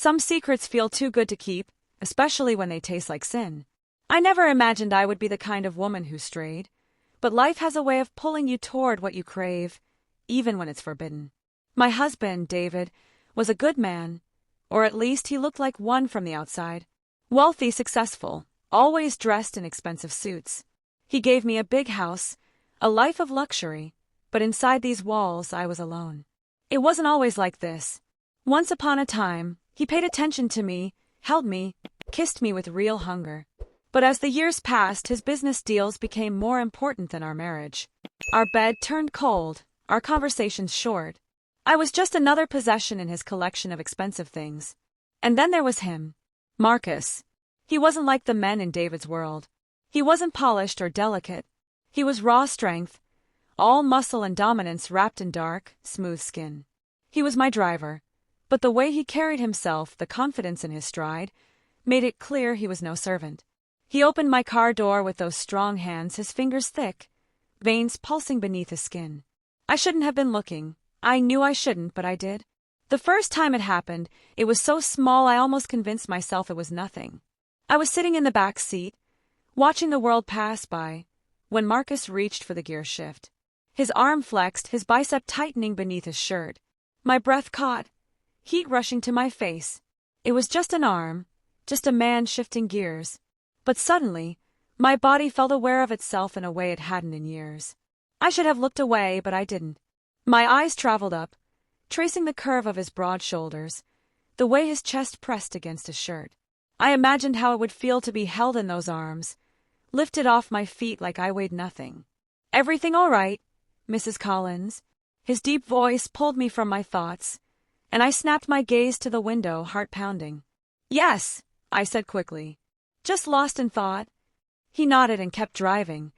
Some secrets feel too good to keep, especially when they taste like sin. I never imagined I would be the kind of woman who strayed, but life has a way of pulling you toward what you crave, even when it's forbidden. My husband, David, was a good man, or at least he looked like one from the outside. Wealthy, successful, always dressed in expensive suits. He gave me a big house, a life of luxury, but inside these walls I was alone. It wasn't always like this. Once upon a time, he paid attention to me, held me, kissed me with real hunger. But as the years passed, his business deals became more important than our marriage. Our bed turned cold, our conversations short. I was just another possession in his collection of expensive things. And then there was him, Marcus. He wasn't like the men in David's world. He wasn't polished or delicate. He was raw strength, all muscle and dominance wrapped in dark, smooth skin. He was my driver, but the way he carried himself, the confidence in his stride, made it clear he was no servant. He opened my car door with those strong hands, his fingers thick, veins pulsing beneath his skin. I shouldn't have been looking. I knew I shouldn't, but I did. The first time it happened, it was so small I almost convinced myself it was nothing. I was sitting in the back seat, watching the world pass by, when Marcus reached for the gear shift. His arm flexed, his bicep tightening beneath his shirt. My breath caught, heat rushing to my face. It was just an arm, just a man shifting gears. But suddenly, my body felt aware of itself in a way it hadn't in years. I should have looked away, but I didn't. My eyes traveled up, tracing the curve of his broad shoulders, the way his chest pressed against his shirt. I imagined how it would feel to be held in those arms, lifted off my feet like I weighed nothing. "Everything all right, Mrs. Collins?" His deep voice pulled me from my thoughts, and I snapped my gaze to the window, heart pounding. "Yes," I said quickly. "Just lost in thought." He nodded and kept driving,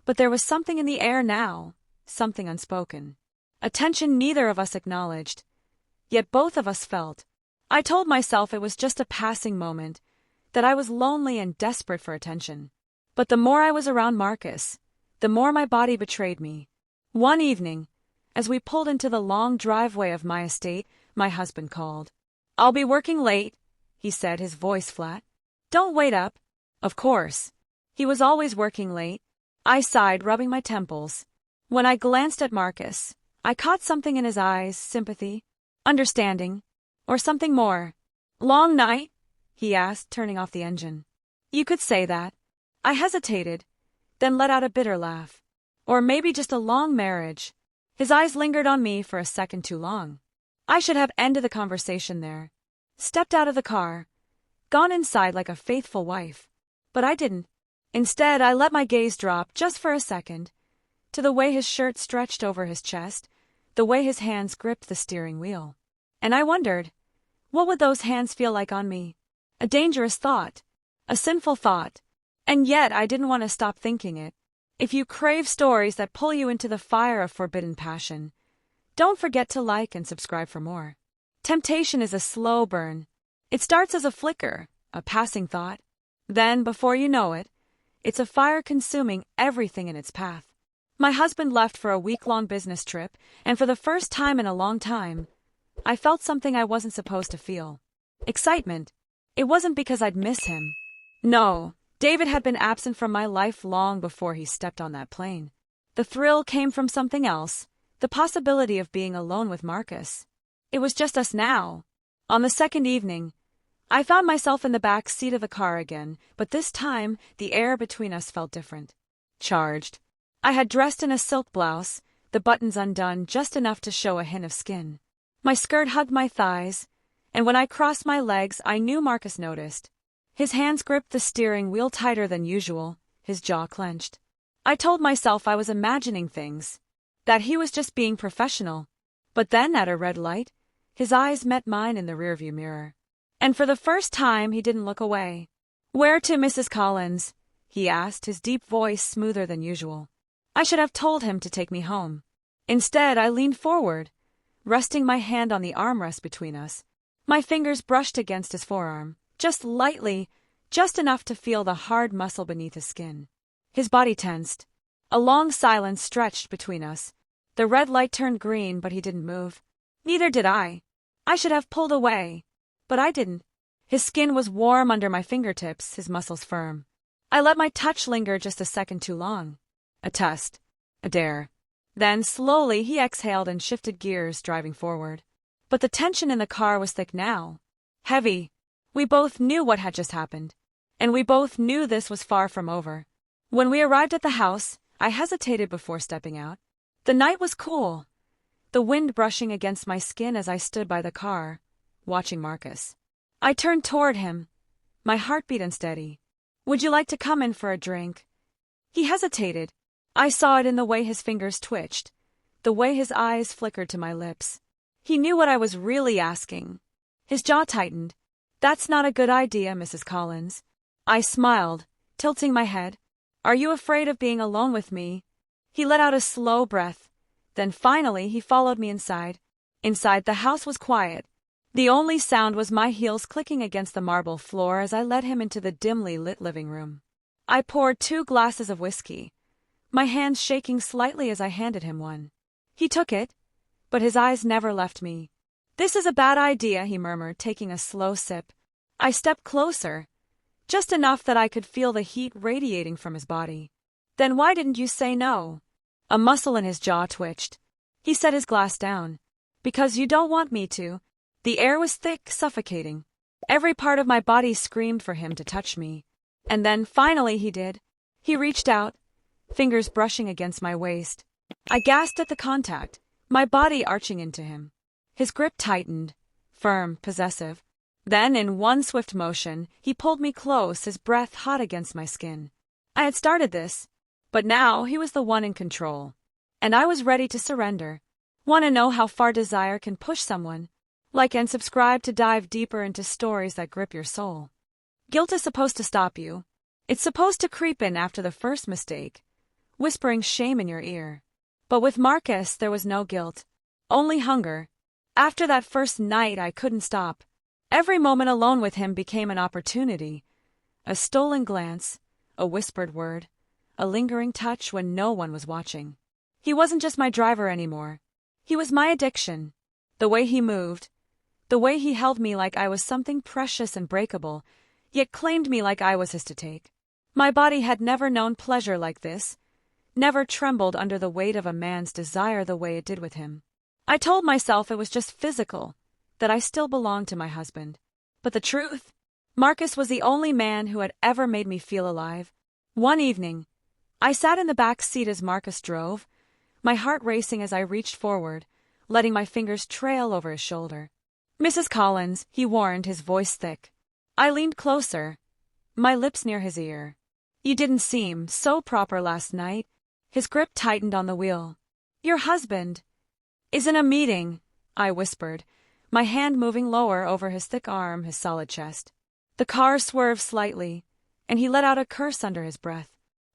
but there was something in the air now, something unspoken. A tension neither of us acknowledged, yet both of us felt. I told myself it was just a passing moment, that I was lonely and desperate for attention. But the more I was around Marcus, the more my body betrayed me. One evening, as we pulled into the long driveway of my estate, my husband called. "I'll be working late," he said, his voice flat. "Don't wait up." Of course. He was always working late. I sighed, rubbing my temples. When I glanced at Marcus, I caught something in his eyes, sympathy, understanding, or something more. "Long night?" he asked, turning off the engine. "You could say that." I hesitated, then let out a bitter laugh. Or maybe just a long marriage. His eyes lingered on me for a second too long. I should have ended the conversation there. Stepped out of the car, gone inside like a faithful wife. But I didn't. Instead, I let my gaze drop, just for a second, to the way his shirt stretched over his chest, the way his hands gripped the steering wheel. And I wondered, what would those hands feel like on me? A dangerous thought. A sinful thought. And yet I didn't want to stop thinking it. If you crave stories that pull you into the fire of forbidden passion, don't forget to like and subscribe for more. Temptation is a slow burn. It starts as a flicker, a passing thought. Then, before you know it, it's a fire consuming everything in its path. My husband left for a week-long business trip, and for the first time in a long time, I felt something I wasn't supposed to feel. Excitement. It wasn't because I'd miss him. No, David had been absent from my life long before he stepped on that plane. The thrill came from something else, the possibility of being alone with Marcus. It was just us now. On the second evening, I found myself in the back seat of the car again, but this time the air between us felt different. Charged. I had dressed in a silk blouse, the buttons undone just enough to show a hint of skin. My skirt hugged my thighs, and when I crossed my legs I knew Marcus noticed. His hands gripped the steering wheel tighter than usual, his jaw clenched. I told myself I was imagining things, that he was just being professional. But then, at a red light, his eyes met mine in the rearview mirror. And for the first time he didn't look away. "Where to, Mrs. Collins?" he asked, his deep voice smoother than usual. I should have told him to take me home. Instead, I leaned forward, resting my hand on the armrest between us. My fingers brushed against his forearm, just lightly, just enough to feel the hard muscle beneath his skin. His body tensed. A long silence stretched between us. The red light turned green, but he didn't move. Neither did I. I should have pulled away. but I didn't. His skin was warm under my fingertips, his muscles firm. I let my touch linger just a second too long. A test. A dare. Then, slowly, he exhaled and shifted gears, driving forward. But the tension in the car was thick now. Heavy. We both knew what had just happened. And we both knew this was far from over. When we arrived at the house, I hesitated before stepping out. The night was cool, the wind brushing against my skin as I stood by the car, watching Marcus. I turned toward him, my heartbeat unsteady. "Would you like to come in for a drink?" He hesitated. I saw it in the way his fingers twitched, the way his eyes flickered to my lips. He knew what I was really asking. His jaw tightened. "That's not a good idea, Mrs. Collins." I smiled, tilting my head. "Are you afraid of being alone with me?" He let out a slow breath. Then finally he followed me inside. Inside, the house was quiet. The only sound was my heels clicking against the marble floor as I led him into the dimly lit living room. I poured 2 glasses of whiskey, my hands shaking slightly as I handed him one. He took it, but his eyes never left me. "This is a bad idea," he murmured, taking a slow sip. I stepped closer, just enough that I could feel the heat radiating from his body. "Then why didn't you say no?" A muscle in his jaw twitched. He set his glass down. "Because you don't want me to." The air was thick, suffocating. Every part of my body screamed for him to touch me. And then, finally, he did. He reached out, fingers brushing against my waist. I gasped at the contact, my body arching into him. His grip tightened, firm, possessive. Then, in one swift motion, he pulled me close, his breath hot against my skin. I had started this, but now he was the one in control. And I was ready to surrender. Want to know how far desire can push someone? Like and subscribe to dive deeper into stories that grip your soul. Guilt is supposed to stop you. It's supposed to creep in after the first mistake, whispering shame in your ear. But with Marcus, there was no guilt, only hunger. After that first night, I couldn't stop. Every moment alone with him became an opportunity. A stolen glance, a whispered word, a lingering touch when no one was watching. He wasn't just my driver anymore. He was my addiction. The way he moved, the way he held me like I was something precious and breakable, yet claimed me like I was his to take. My body had never known pleasure like this, never trembled under the weight of a man's desire the way it did with him. I told myself it was just physical, that I still belonged to my husband. But the truth? Marcus was the only man who had ever made me feel alive. One evening, I sat in the back seat as Marcus drove, my heart racing as I reached forward, letting my fingers trail over his shoulder. "Mrs. Collins," he warned, his voice thick. I leaned closer, my lips near his ear. "You didn't seem so proper last night." His grip tightened on the wheel. "Your husband is in a meeting," I whispered, my hand moving lower over his thick arm, his solid chest. The car swerved slightly, and he let out a curse under his breath.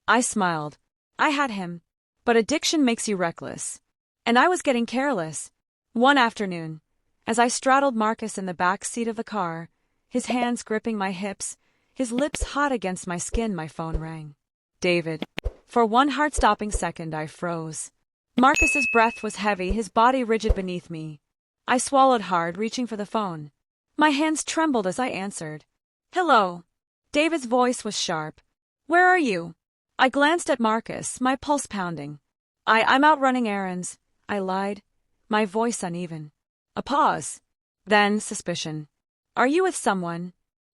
I smiled. I had him. But addiction makes you reckless. And I was getting careless. One afternoon, as I straddled Marcus in the back seat of the car, his hands gripping my hips, his lips hot against my skin, my phone rang. "David." For one heart-stopping second, I froze. Marcus's breath was heavy, his body rigid beneath me. I swallowed hard, reaching for the phone. My hands trembled as I answered. "Hello." David's voice was sharp. "Where are you?" I glanced at Marcus, my pulse pounding. I'm out running errands," I lied, my voice uneven. A pause. Then suspicion. "Are you with someone?"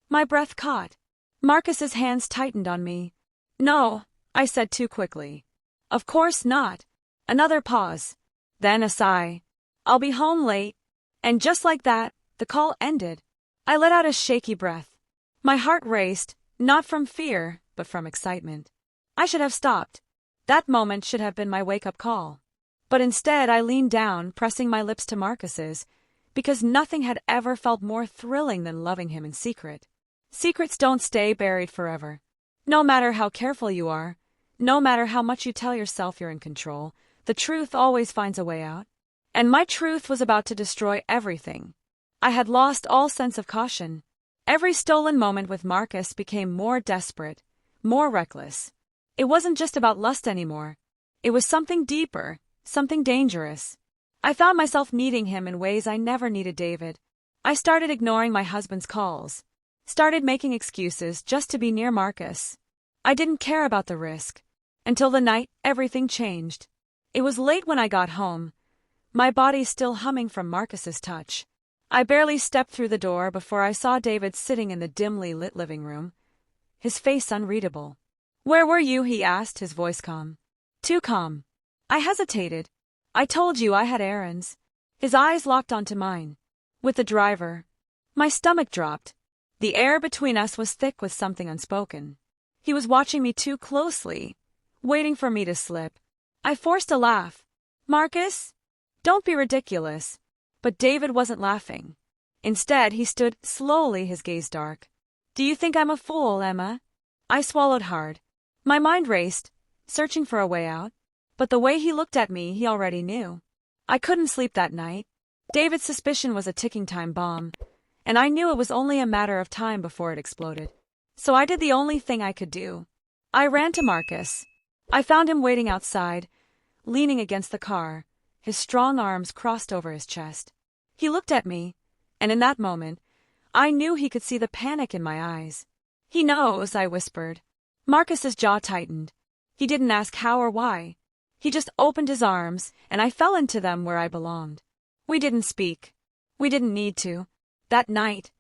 My breath caught. Marcus's hands tightened on me. "No," I said too quickly. "Of course not." Another pause. Then a sigh. "I'll be home late." And just like that, the call ended. I let out a shaky breath. My heart raced, not from fear, but from excitement. I should have stopped. That moment should have been my wake-up call. But instead I leaned down, pressing my lips to Marcus's, because nothing had ever felt more thrilling than loving him in secret. Secrets don't stay buried forever. No matter how careful you are, no matter how much you tell yourself you're in control, the truth always finds a way out. And my truth was about to destroy everything. I had lost all sense of caution. Every stolen moment with Marcus became more desperate, more reckless. It wasn't just about lust anymore. It was something deeper, something dangerous. I found myself needing him in ways I never needed David. I started ignoring my husband's calls. Started making excuses just to be near Marcus. I didn't care about the risk. Until the night everything changed. It was late when I got home, my body still humming from Marcus's touch. I barely stepped through the door before I saw David sitting in the dimly lit living room, his face unreadable. "Where were you?" he asked, his voice calm. Too calm. I hesitated. "I told you I had errands." His eyes locked onto mine. "With the driver." My stomach dropped. The air between us was thick with something unspoken. He was watching me too closely, waiting for me to slip. I forced a laugh. "Marcus? Don't be ridiculous." But David wasn't laughing. Instead, he stood slowly, his gaze dark. "Do you think I'm a fool, Emma?" I swallowed hard. My mind raced, searching for a way out. But the way he looked at me, he already knew. I couldn't sleep that night. David's suspicion was a ticking time bomb, and I knew it was only a matter of time before it exploded. So I did the only thing I could do. I ran to Marcus. I found him waiting outside, leaning against the car, his strong arms crossed over his chest. He looked at me, and in that moment, I knew he could see the panic in my eyes. "He knows," I whispered. Marcus's jaw tightened. He didn't ask how or why. He just opened his arms, and I fell into them where I belonged. We didn't speak. We didn't need to. That night,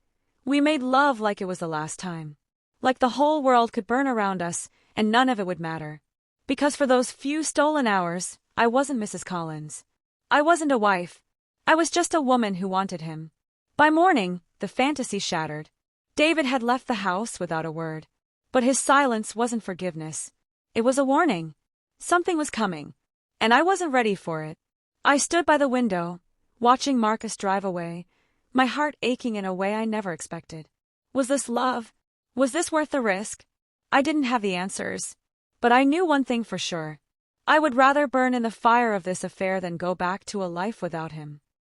we made love like it was the last time. Like the whole world could burn around us, and none of it would matter. Because for those few stolen hours, I wasn't Mrs. Collins. I wasn't a wife. I was just a woman who wanted him. By morning, the fantasy shattered. David had left the house without a word. But his silence wasn't forgiveness. It was a warning. Something was coming, and I wasn't ready for it. I stood by the window, watching Marcus drive away, my heart aching in a way I never expected. Was this love? Was this worth the risk? I didn't have the answers. But I knew one thing for sure. I would rather burn in the fire of this affair than go back to a life without him.